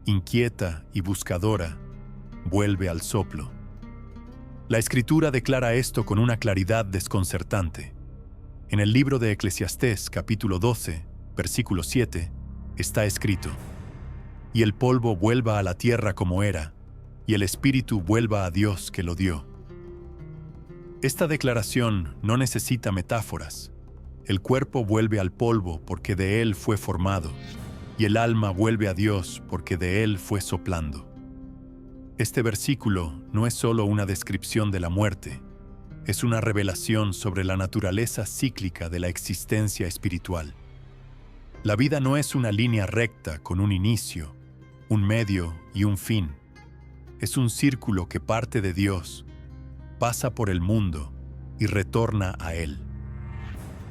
Speaker 1: inquieta y buscadora, vuelve al soplo. La Escritura declara esto con una claridad desconcertante. En el libro de Eclesiastés, capítulo 12, versículo 7, está escrito: «Y el polvo vuelva a la tierra como era, y el espíritu vuelva a Dios que lo dio». Esta declaración no necesita metáforas. El cuerpo vuelve al polvo porque de él fue formado, y el alma vuelve a Dios porque de él fue soplando. Este versículo no es solo una descripción de la muerte, es una revelación sobre la naturaleza cíclica de la existencia espiritual. La vida no es una línea recta con un inicio, un medio y un fin. Es un círculo que parte de Dios, pasa por el mundo y retorna a Él.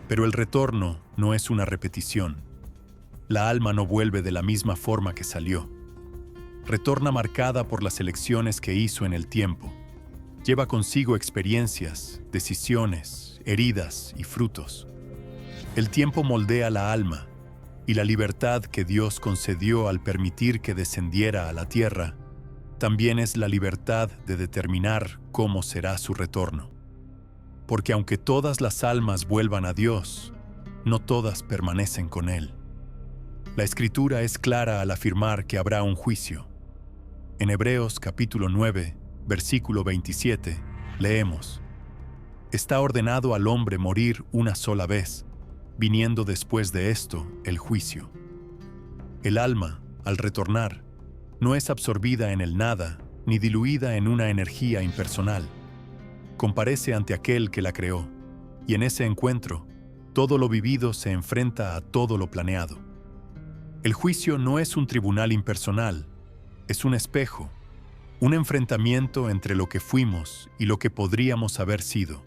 Speaker 1: Pero el retorno no es una repetición. La alma no vuelve de la misma forma que salió. Retorna marcada por las elecciones que hizo en el tiempo. Lleva consigo experiencias, decisiones, heridas y frutos. El tiempo moldea la alma, y la libertad que Dios concedió al permitir que descendiera a la tierra también es la libertad de determinar cómo será su retorno. Porque aunque todas las almas vuelvan a Dios, no todas permanecen con Él. La Escritura es clara al afirmar que habrá un juicio. En Hebreos capítulo 9, versículo 27, leemos: «Está ordenado al hombre morir una sola vez, viniendo después de esto el juicio». El alma, al retornar, no es absorbida en el nada ni diluida en una energía impersonal. Comparece ante aquel que la creó, y en ese encuentro, todo lo vivido se enfrenta a todo lo planeado. El juicio no es un tribunal impersonal, es un espejo, un enfrentamiento entre lo que fuimos y lo que podríamos haber sido.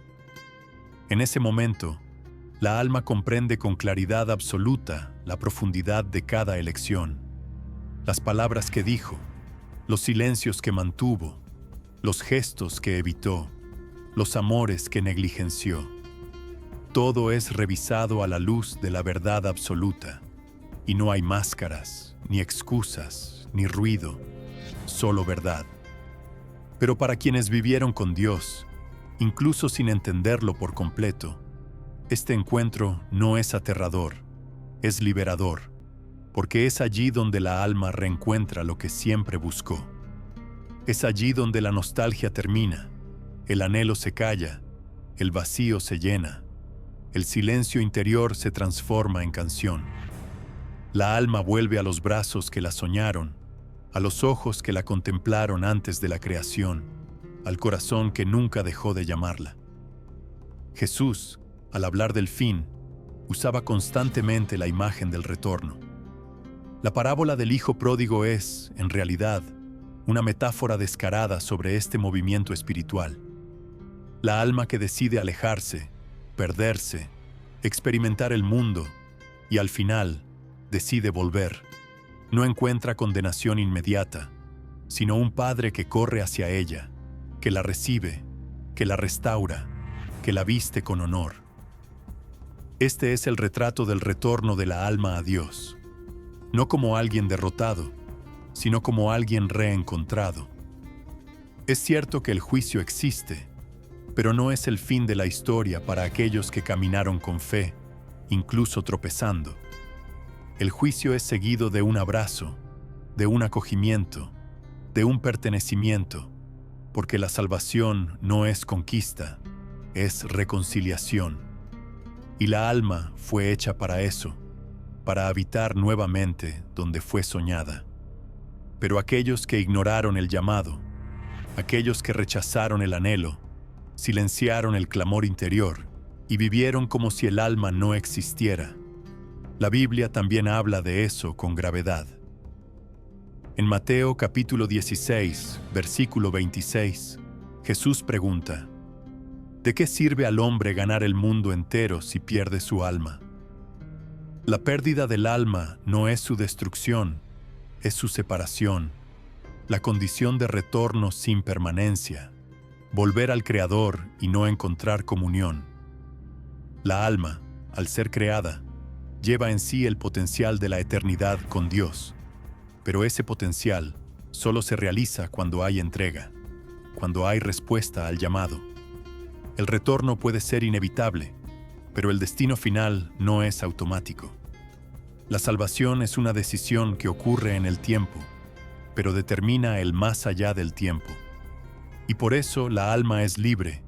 Speaker 1: En ese momento, la alma comprende con claridad absoluta la profundidad de cada elección, las palabras que dijo, los silencios que mantuvo, los gestos que evitó, los amores que negligenció. Todo es revisado a la luz de la verdad absoluta, y no hay máscaras, ni excusas, ni ruido, solo verdad. Pero para quienes vivieron con Dios, incluso sin entenderlo por completo, este encuentro no es aterrador, es liberador, porque es allí donde la alma reencuentra lo que siempre buscó. Es allí donde la nostalgia termina, el anhelo se calla, el vacío se llena, el silencio interior se transforma en canción. La alma vuelve a los brazos que la soñaron, a los ojos que la contemplaron antes de la creación, al corazón que nunca dejó de llamarla. Jesús, al hablar del fin, usaba constantemente la imagen del retorno. La parábola del hijo pródigo es, en realidad, una metáfora descarada sobre este movimiento espiritual. La alma que decide alejarse, perderse, experimentar el mundo y al final decide volver, no encuentra condenación inmediata, sino un padre que corre hacia ella, que la recibe, que la restaura, que la viste con honor. Este es el retrato del retorno de la alma a Dios, no como alguien derrotado, sino como alguien reencontrado. Es cierto que el juicio existe, pero no es el fin de la historia para aquellos que caminaron con fe, incluso tropezando. El juicio es seguido de un abrazo, de un acogimiento, de un pertenecimiento, porque la salvación no es conquista, es reconciliación. Y la alma fue hecha para eso, para habitar nuevamente donde fue soñada. Pero aquellos que ignoraron el llamado, aquellos que rechazaron el anhelo, silenciaron el clamor interior y vivieron como si el alma no existiera. La Biblia también habla de eso con gravedad. En Mateo capítulo 16, versículo 26, Jesús pregunta: ¿de qué sirve al hombre ganar el mundo entero si pierde su alma? La pérdida del alma no es su destrucción, es su separación, la condición de retorno sin permanencia, volver al Creador y no encontrar comunión. La alma, al ser creada, lleva en sí el potencial de la eternidad con Dios, pero ese potencial solo se realiza cuando hay entrega, cuando hay respuesta al llamado. El retorno puede ser inevitable, pero el destino final no es automático. La salvación es una decisión que ocurre en el tiempo, pero determina el más allá del tiempo. Y por eso la alma es libre,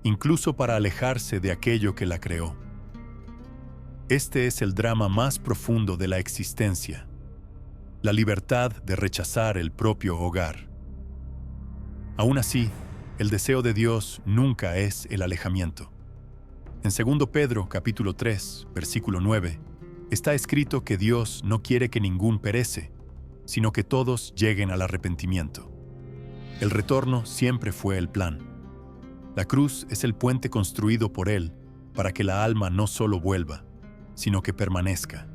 Speaker 1: incluso para alejarse de aquello que la creó. Este es el drama más profundo de la existencia: la libertad de rechazar el propio hogar. Aún así, el deseo de Dios nunca es el alejamiento. En 2 Pedro capítulo 3, versículo 9, está escrito que Dios no quiere que ningún perece, sino que todos lleguen al arrepentimiento. El retorno siempre fue el plan. La cruz es el puente construido por Él para que la alma no solo vuelva, sino que permanezca.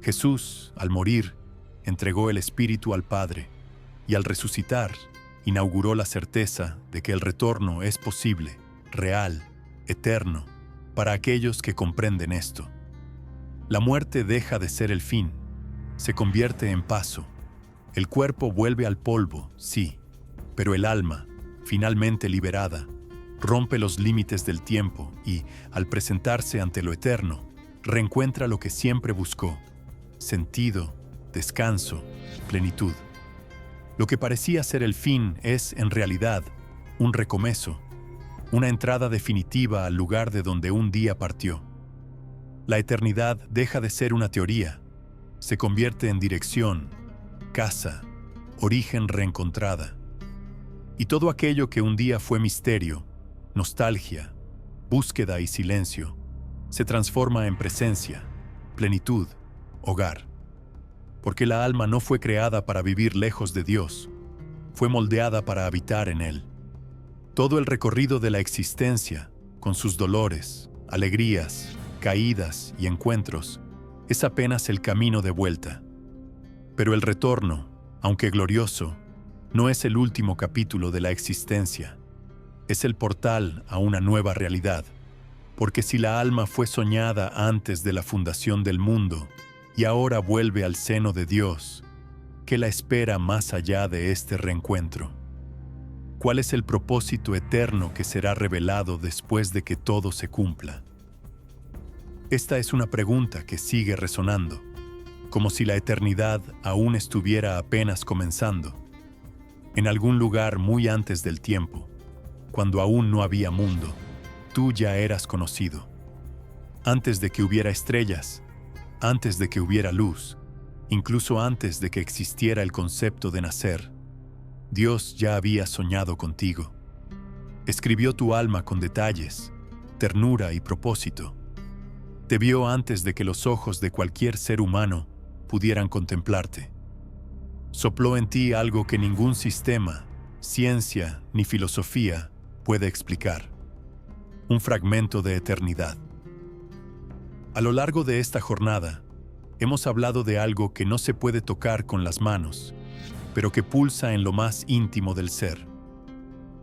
Speaker 1: Jesús, al morir, entregó el Espíritu al Padre, y al resucitar, inauguró la certeza de que el retorno es posible, real, eterno, para aquellos que comprenden esto. La muerte deja de ser el fin, se convierte en paso. El cuerpo vuelve al polvo, sí, pero el alma, finalmente liberada, rompe los límites del tiempo y, al presentarse ante lo eterno, reencuentra lo que siempre buscó: sentido, descanso, plenitud. Lo que parecía ser el fin es, en realidad, un recomezo, una entrada definitiva al lugar de donde un día partió. La eternidad deja de ser una teoría, se convierte en dirección, casa, origen reencontrada. Y todo aquello que un día fue misterio, nostalgia, búsqueda y silencio, se transforma en presencia, plenitud, hogar. Porque la alma no fue creada para vivir lejos de Dios, fue moldeada para habitar en Él. Todo el recorrido de la existencia, con sus dolores, alegrías, caídas y encuentros, es apenas el camino de vuelta. Pero el retorno, aunque glorioso, no es el último capítulo de la existencia. Es el portal a una nueva realidad, porque si la alma fue soñada antes de la fundación del mundo y ahora vuelve al seno de Dios, ¿qué la espera más allá de este reencuentro? ¿Cuál es el propósito eterno que será revelado después de que todo se cumpla? Esta es una pregunta que sigue resonando, como si la eternidad aún estuviera apenas comenzando, en algún lugar muy antes del tiempo, cuando aún no había mundo. Tú ya eras conocido. Antes de que hubiera estrellas, antes de que hubiera luz, incluso antes de que existiera el concepto de nacer, Dios ya había soñado contigo. Escribió tu alma con detalles, ternura y propósito. Te vio antes de que los ojos de cualquier ser humano pudieran contemplarte. Sopló en ti algo que ningún sistema, ciencia ni filosofía puede explicar. Un fragmento de eternidad. A lo largo de esta jornada, hemos hablado de algo que no se puede tocar con las manos, pero que pulsa en lo más íntimo del ser.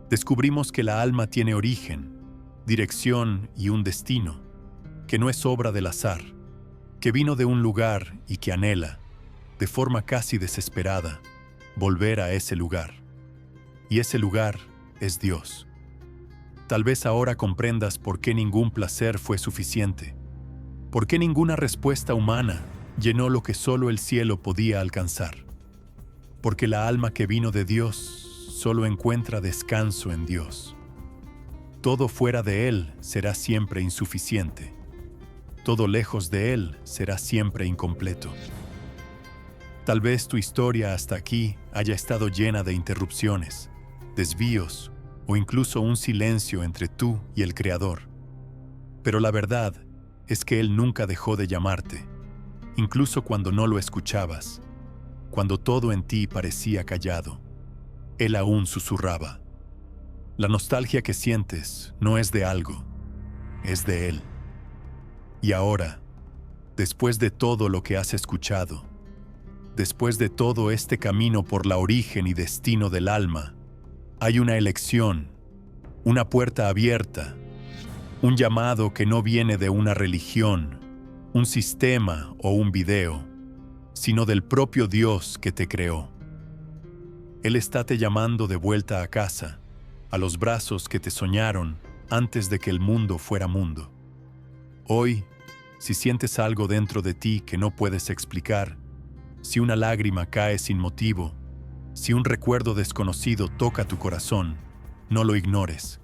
Speaker 1: Descubrimos que la alma tiene origen, dirección y un destino, que no es obra del azar, que vino de un lugar y que anhela, de forma casi desesperada, volver a ese lugar. Y ese lugar es Dios. Tal vez ahora comprendas por qué ningún placer fue suficiente, por qué ninguna respuesta humana llenó lo que solo el cielo podía alcanzar. porque la alma que vino de Dios solo encuentra descanso en Dios. Todo fuera de Él será siempre insuficiente. Todo lejos de Él será siempre incompleto. Tal vez tu historia hasta aquí haya estado llena de interrupciones, desvíos o incluso un silencio entre tú y el Creador. Pero la verdad es que Él nunca dejó de llamarte, incluso cuando no lo escuchabas, cuando todo en ti parecía callado. Él aún susurraba. La nostalgia que sientes no es de algo, es de Él. Y ahora, después de todo lo que has escuchado, después de todo este camino por la origen y destino del alma, hay una elección, una puerta abierta, un llamado que no viene de una religión, un sistema o un video, sino del propio Dios que te creó. Él está te llamando de vuelta a casa, a los brazos que te soñaron antes de que el mundo fuera mundo. Hoy, si sientes algo dentro de ti que no puedes explicar, si una lágrima cae sin motivo, si un recuerdo desconocido toca tu corazón, no lo ignores.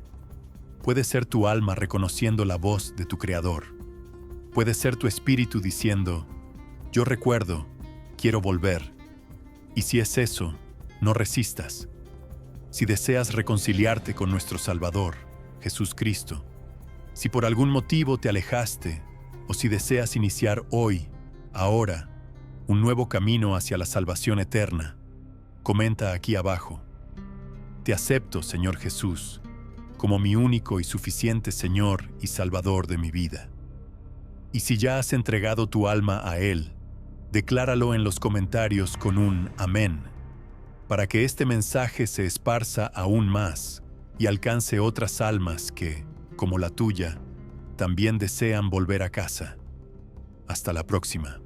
Speaker 1: Puede ser tu alma reconociendo la voz de tu Creador. Puede ser tu espíritu diciendo, yo recuerdo, quiero volver. Y si es eso, no resistas. Si deseas reconciliarte con nuestro Salvador, Jesús Cristo, si por algún motivo te alejaste, o si deseas iniciar hoy, ahora, un nuevo camino hacia la salvación eterna, comenta aquí abajo. Te acepto, Señor Jesús, como mi único y suficiente Señor y Salvador de mi vida. Y si ya has entregado tu alma a Él, decláralo en los comentarios con un amén, para que este mensaje se esparza aún más y alcance otras almas que, como la tuya, también desean volver a casa. Hasta la próxima.